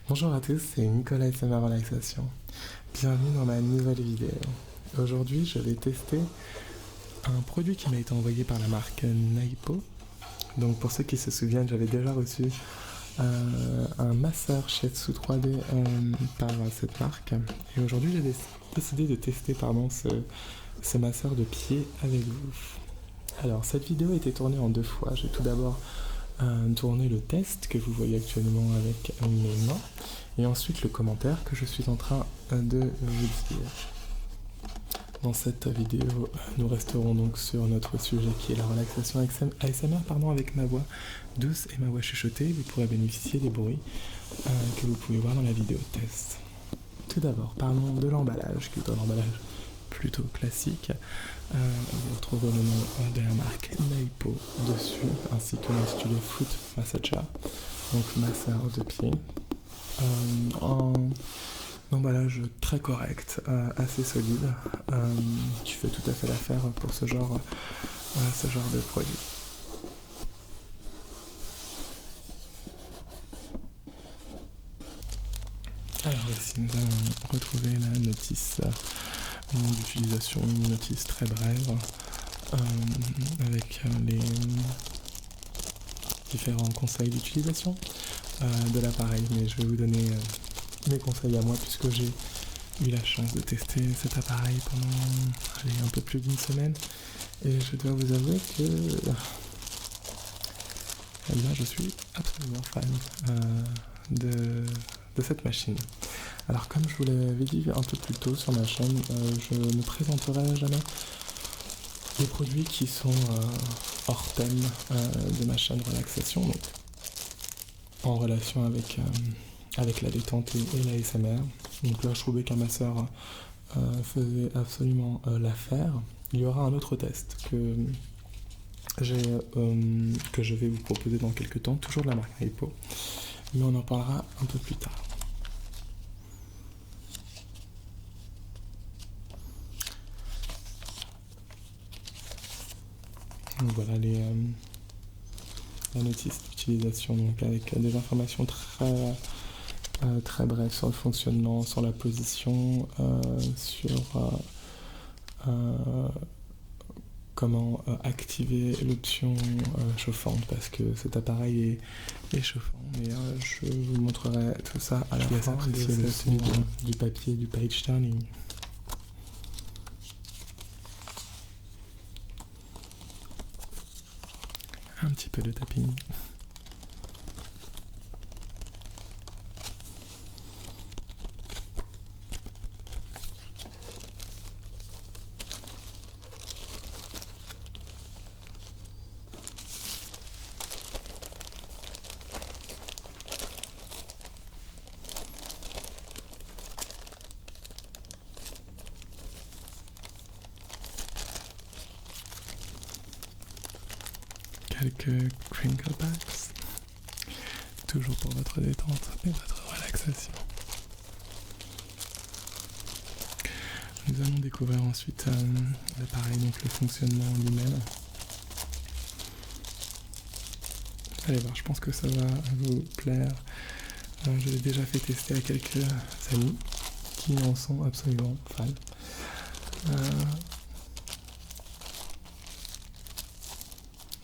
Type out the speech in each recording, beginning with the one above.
Bonjour à tous, c'est Nicolas et ma relaxation. Bienvenue dans ma nouvelle vidéo. Aujourd'hui, je vais tester un produit qui m'a été envoyé par la marque Naipo. Donc pour ceux qui se souviennent, j'avais déjà reçu un masseur Shiatsu 3D par cette marque. Et aujourd'hui, j'ai décidé de tester ce masseur de pied avec vous. Alors cette vidéo a été tournée en deux fois. J'ai tout d'abord tourné le test que vous voyez actuellement avec mes mains et ensuite le commentaire que je suis en train de vous dire. Dans cette vidéo, nous resterons donc sur notre sujet qui est la relaxation ASMR avec ma voix douce et ma voix chuchotée. Vous pourrez bénéficier des bruits que vous pouvez voir dans la vidéo test. Tout d'abord, parlons de l'emballage, qui est un emballage plutôt classique. Vous retrouvez le nom de la marque Naipo dessus, ainsi que l'intitulé Foot Massager, donc masseur de pied. Un emballage très correct, assez solide, qui fait tout à fait l'affaire pour ce genre de produit. Alors ici nous allons retrouver la notice d'utilisation, une notice très brève avec les différents conseils d'utilisation de l'appareil, mais je vais vous donner mes conseils à moi puisque j'ai eu la chance de tester cet appareil pendant un peu plus d'une semaine et je dois vous avouer que je suis absolument fan de cette machine. Alors comme je vous l'avais dit un peu plus tôt sur ma chaîne, je ne présenterai jamais des produits qui sont hors thème de ma chaîne relaxation, donc en relation avec la détente et l'ASMR. Donc là je trouvais qu'un masseur faisait absolument l'affaire. Il y aura un autre test que je vais vous proposer dans quelques temps, toujours de la marque Naipo, mais on en parlera un peu plus tard. Donc voilà la notice d'utilisation, donc avec des informations très brèves sur le fonctionnement, sur la position, sur comment activer l'option chauffante, parce que cet appareil est chauffant, mais je vous montrerai tout ça à la fin du papier, du page turning. Un petit peu de tapping. Quelques crinkle backs, toujours pour votre détente et votre relaxation. Nous allons découvrir ensuite l'appareil, donc le fonctionnement lui-même. Allez voir, je pense que ça va vous plaire. Je l'ai déjà fait tester à quelques amis qui en sont absolument fans.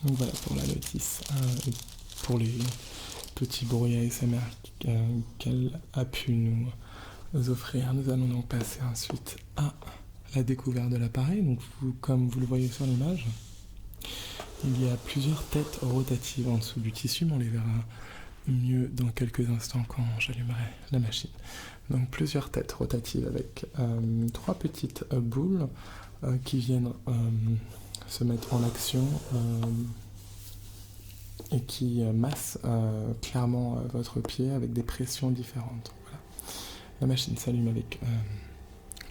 Donc voilà pour la notice, et pour les petits bruits ASMR qu'elle a pu nous offrir. Nous allons donc passer ensuite à la découverte de l'appareil. Donc comme vous le voyez sur l'image, il y a plusieurs têtes rotatives en dessous du tissu, mais on les verra mieux dans quelques instants quand j'allumerai la machine. Donc plusieurs têtes rotatives avec trois petites boules qui viennent se mettre en action et qui massent clairement votre pied avec des pressions différentes. Voilà. La machine s'allume avec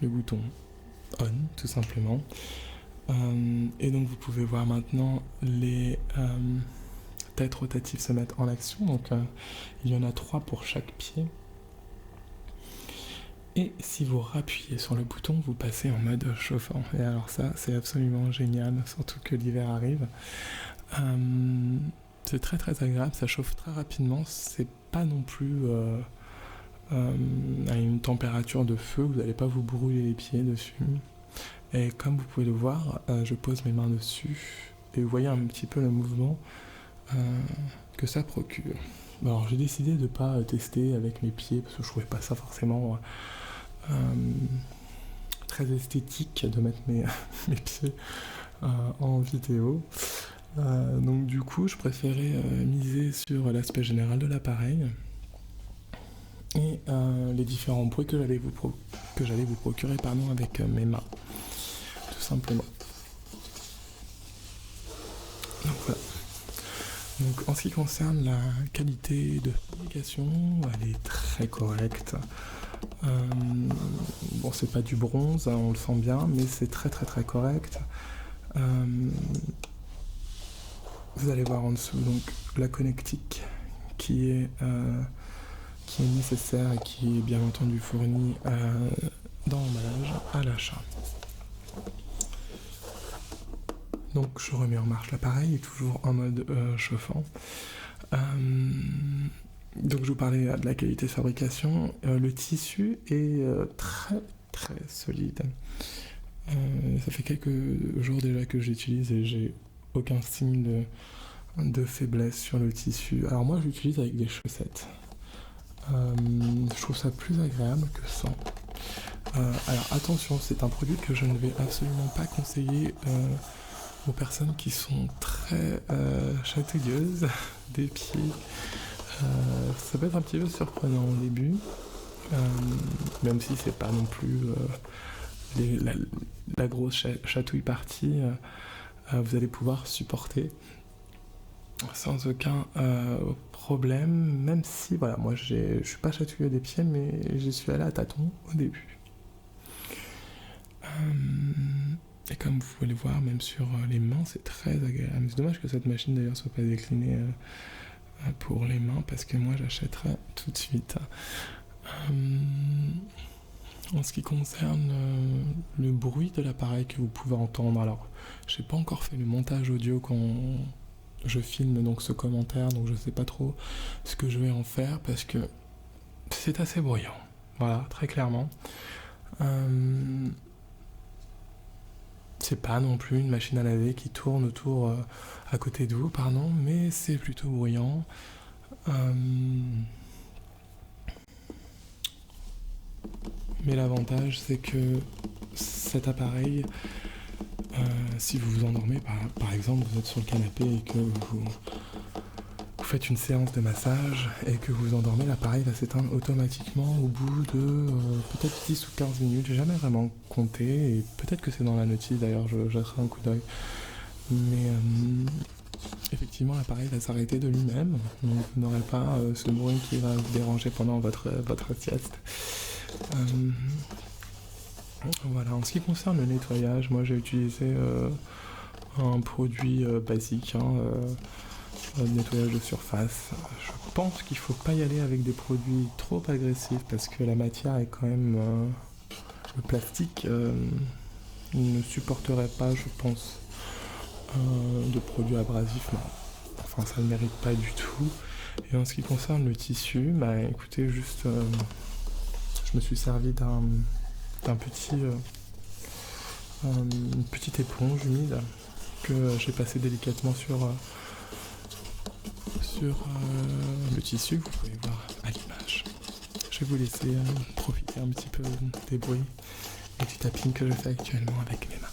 le bouton on tout simplement. Et donc vous pouvez voir maintenant les têtes rotatives se mettre en action. Donc il y en a 3 pour chaque pied. Et si vous rappuyez sur le bouton, vous passez en mode chauffant. Et alors ça, c'est absolument génial, surtout que l'hiver arrive. C'est très très agréable, ça chauffe très rapidement. C'est pas non plus à une température de feu, vous n'allez pas vous brûler les pieds dessus. Et comme vous pouvez le voir, je pose mes mains dessus et vous voyez un petit peu le mouvement que ça procure. Alors j'ai décidé de ne pas tester avec mes pieds parce que je trouvais pas ça forcément très esthétique de mettre mes pieds en vidéo. Donc du coup je préférais miser sur l'aspect général de l'appareil et les différents bruits que j'allais vous procurer avec mes mains, tout simplement. Donc voilà. Donc en ce qui concerne la qualité de fabrication, elle est très correcte. Bon, c'est pas du bronze, hein, on le sent bien, mais c'est très très très correct. Vous allez voir en dessous donc la connectique qui est nécessaire et qui est bien entendu fournie dans l'emballage à l'achat. Donc je remets en marche l'appareil, toujours en mode chauffant. Donc je vous parlais de la qualité de fabrication. Le tissu est très très solide. Ça fait quelques jours déjà que j'utilise et j'ai aucun signe de faiblesse sur le tissu. Alors moi j'utilise avec des chaussettes. Je trouve ça plus agréable que sans. Alors attention, c'est un produit que je ne vais absolument pas conseiller aux personnes qui sont très chatouilleuses des pieds. Ça peut être un petit peu surprenant au début, même si c'est pas non plus la grosse chatouille partie, vous allez pouvoir supporter sans aucun problème, même si voilà, moi je suis pas chatouilleux des pieds, mais j'y suis allé à tâtons au début. Et comme vous pouvez le voir, même sur les mains, c'est très agréable. C'est dommage que cette machine d'ailleurs soit pas déclinée pour les mains, parce que moi j'achèterais tout de suite. En ce qui concerne le bruit de l'appareil que vous pouvez entendre, alors j'ai pas encore fait le montage audio quand je filme donc ce commentaire, donc je sais pas trop ce que je vais en faire parce que c'est assez bruyant, voilà, très clairement. C'est pas non plus une machine à laver qui tourne autour à côté de vous, pardon, mais c'est plutôt bruyant. Mais l'avantage, c'est que cet appareil, si vous vous endormez, par exemple, vous êtes sur le canapé et que vous faites une séance de massage et que vous vous endormez, l'appareil va s'éteindre automatiquement au bout de peut-être 10 ou 15 minutes. J'ai jamais vraiment compté et peut-être que c'est dans la notice d'ailleurs, je jetterai un coup d'œil. Mais effectivement, l'appareil va s'arrêter de lui-même, donc vous n'aurez pas ce bruit qui va vous déranger pendant votre sieste. Voilà, en ce qui concerne le nettoyage, moi j'ai utilisé un produit basique, de nettoyage de surface. Je pense qu'il ne faut pas y aller avec des produits trop agressifs parce que la matière est quand même... le plastique ne supporterait pas, je pense, de produits abrasifs. Non. Enfin, ça ne mérite pas du tout. Et en ce qui concerne le tissu, bah écoutez, juste... je me suis servi d'un petit... une petite éponge humide que j'ai passé délicatement sur le tissu, vous pouvez voir à l'image. Je vais vous laisser profiter un petit peu des bruits et du tapping que je fais actuellement avec mes mains.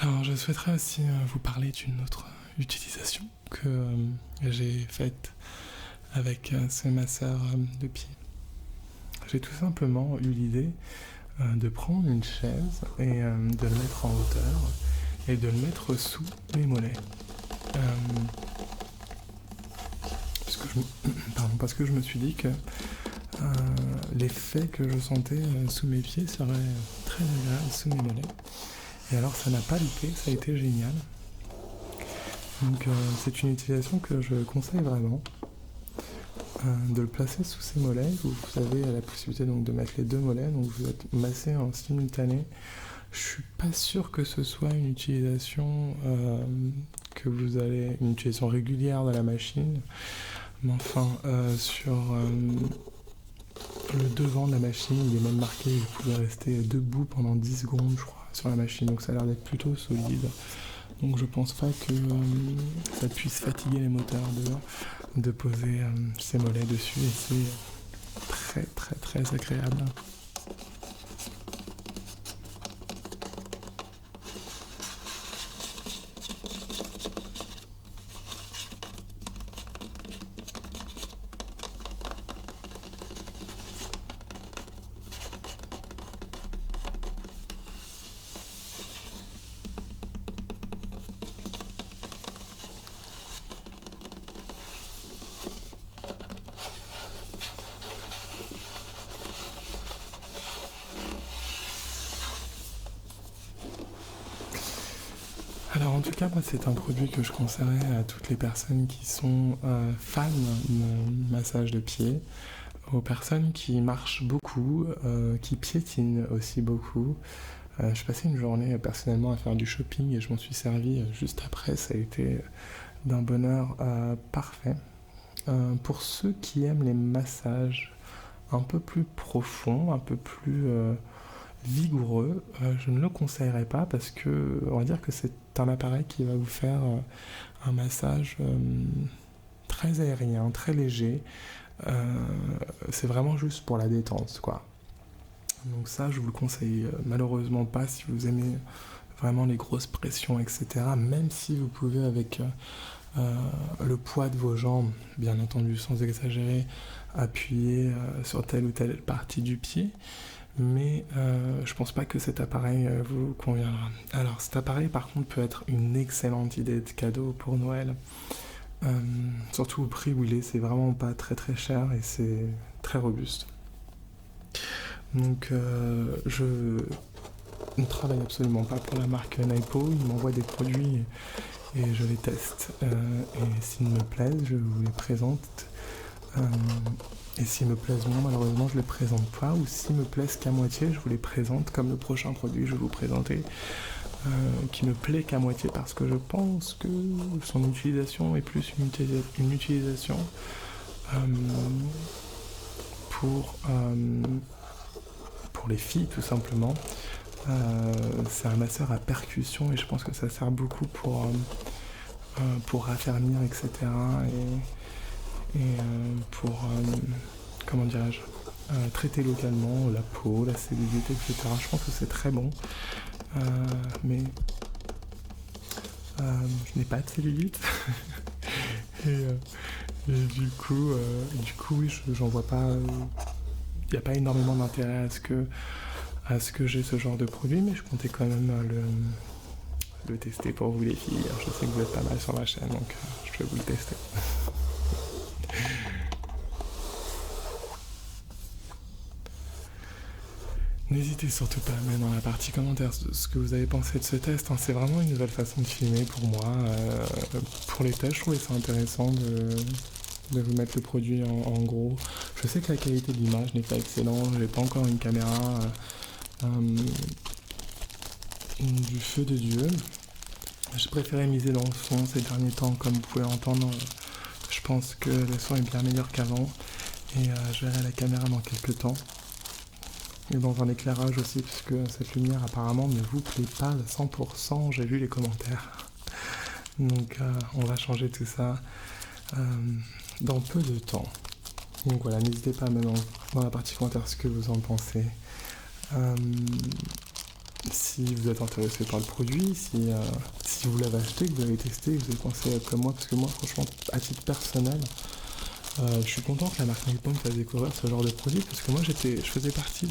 Alors, je souhaiterais aussi vous parler d'une autre utilisation que j'ai faite avec ce masseur de pied. J'ai tout simplement eu l'idée de prendre une chaise et de le mettre en hauteur et de le mettre sous mes mollets. Parce que je me suis dit que l'effet que je sentais sous mes pieds serait très agréable sous mes mollets. Et alors ça n'a pas loupé, ça a été génial. Donc c'est une utilisation que je conseille vraiment. De le placer sous ses mollets, vous avez la possibilité donc de mettre les deux mollets, donc vous êtes massé en simultané. Je suis pas sûr que ce soit une utilisation une utilisation régulière de la machine, mais enfin sur le devant de la machine, il est même marqué, vous pouvez rester debout pendant 10 secondes, je crois, sur la machine, donc ça a l'air d'être plutôt solide. Donc je pense pas que ça puisse fatiguer les moteurs de poser ses mollets dessus, et c'est très très très agréable. Alors en tout cas, moi c'est un produit que je conseillerais à toutes les personnes qui sont fans de massage de pied, aux personnes qui marchent beaucoup, qui piétinent aussi beaucoup. Je passais une journée personnellement à faire du shopping et je m'en suis servi juste après, ça a été d'un bonheur parfait. Pour ceux qui aiment les massages un peu plus profonds, un peu plus vigoureux, je ne le conseillerais pas parce que on va dire que c'est un appareil qui va vous faire un massage très aérien, très léger. C'est vraiment juste pour la détente, quoi. Donc ça, je vous le conseille malheureusement pas si vous aimez vraiment les grosses pressions, etc. Même si vous pouvez avec le poids de vos jambes, bien entendu sans exagérer, appuyer sur telle ou telle partie du pied. Mais je pense pas que cet appareil vous conviendra. Alors cet appareil par contre peut être une excellente idée de cadeau pour Noël. Surtout au prix où il est, c'est vraiment pas très très cher et c'est très robuste. Donc je ne travaille absolument pas pour la marque Naipo, ils m'envoient des produits et je les teste. Et s'ils me plaisent, je vous les présente. Et s'ils me plaisent moins, malheureusement, je les présente pas. Ou s'ils me plaisent qu'à moitié, je vous les présente comme le prochain produit que je vais vous présenter, qui me plaît qu'à moitié parce que je pense que son utilisation est plus une utilisation pour les filles, tout simplement. C'est un masseur à percussion et je pense que ça sert beaucoup pour raffermir, etc. Et pour, comment dirais-je, traiter localement la peau, la cellulite, etc. Je pense que c'est très bon. Mais je n'ai pas de cellulite. et du coup, oui, j'en vois pas. Il n'y a pas énormément d'intérêt à ce que j'ai ce genre de produit, mais je comptais quand même le tester pour vous les filles. Alors, je sais que vous êtes pas mal sur ma chaîne, donc je vais vous le tester. N'hésitez surtout pas à mettre dans la partie commentaire ce que vous avez pensé de ce test. Hein. C'est vraiment une nouvelle façon de filmer pour moi. Pour les tests, je trouvais ça intéressant de vous mettre le produit en gros. Je sais que la qualité de l'image n'est pas excellente. J'ai pas encore une caméra du feu de Dieu. J'ai préféré miser dans le son ces derniers temps. Comme vous pouvez entendre, je pense que le son est bien meilleur qu'avant. Et je verrai la caméra dans quelques temps. Et dans un éclairage aussi, puisque cette lumière apparemment ne vous plaît pas à 100%, j'ai lu les commentaires. Donc on va changer tout ça dans peu de temps. Donc voilà, n'hésitez pas à mettre dans la partie commentaire ce que vous en pensez. Si vous êtes intéressé par le produit, si vous l'avez acheté, que vous l'avez testé, que vous avez pensé comme moi, parce que moi franchement, à titre personnel, Je suis content que la marque Naipo me fasse découvrir ce genre de produit parce que moi je faisais partie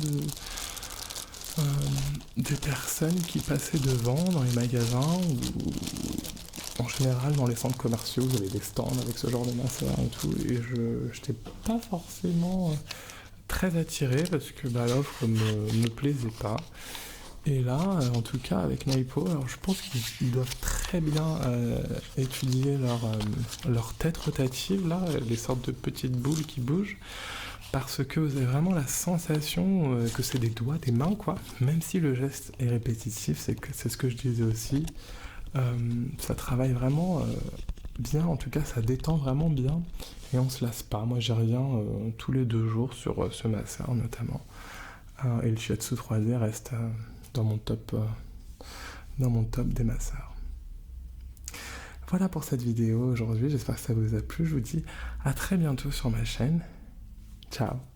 des personnes qui passaient devant dans les magasins ou en général dans les centres commerciaux, il y avait des stands avec ce genre de masseur et tout, et je n'étais pas forcément très attiré parce que l'offre me plaisait pas. Et là, en tout cas, avec Naipo, alors je pense qu'ils doivent très bien étudier leur tête rotative, là, les sortes de petites boules qui bougent, parce que vous avez vraiment la sensation que c'est des doigts, des mains, quoi. Même si le geste est répétitif, c'est ce que je disais aussi. Ça travaille vraiment bien, en tout cas, ça détend vraiment bien, et on se lasse pas. Moi, j'y reviens tous les 2 jours sur ce masseur, notamment. Et le Shiatsu 3D reste dans mon top des masseurs. Voilà pour cette vidéo aujourd'hui, j'espère que ça vous a plu. Je vous dis à très bientôt sur ma chaîne. Ciao.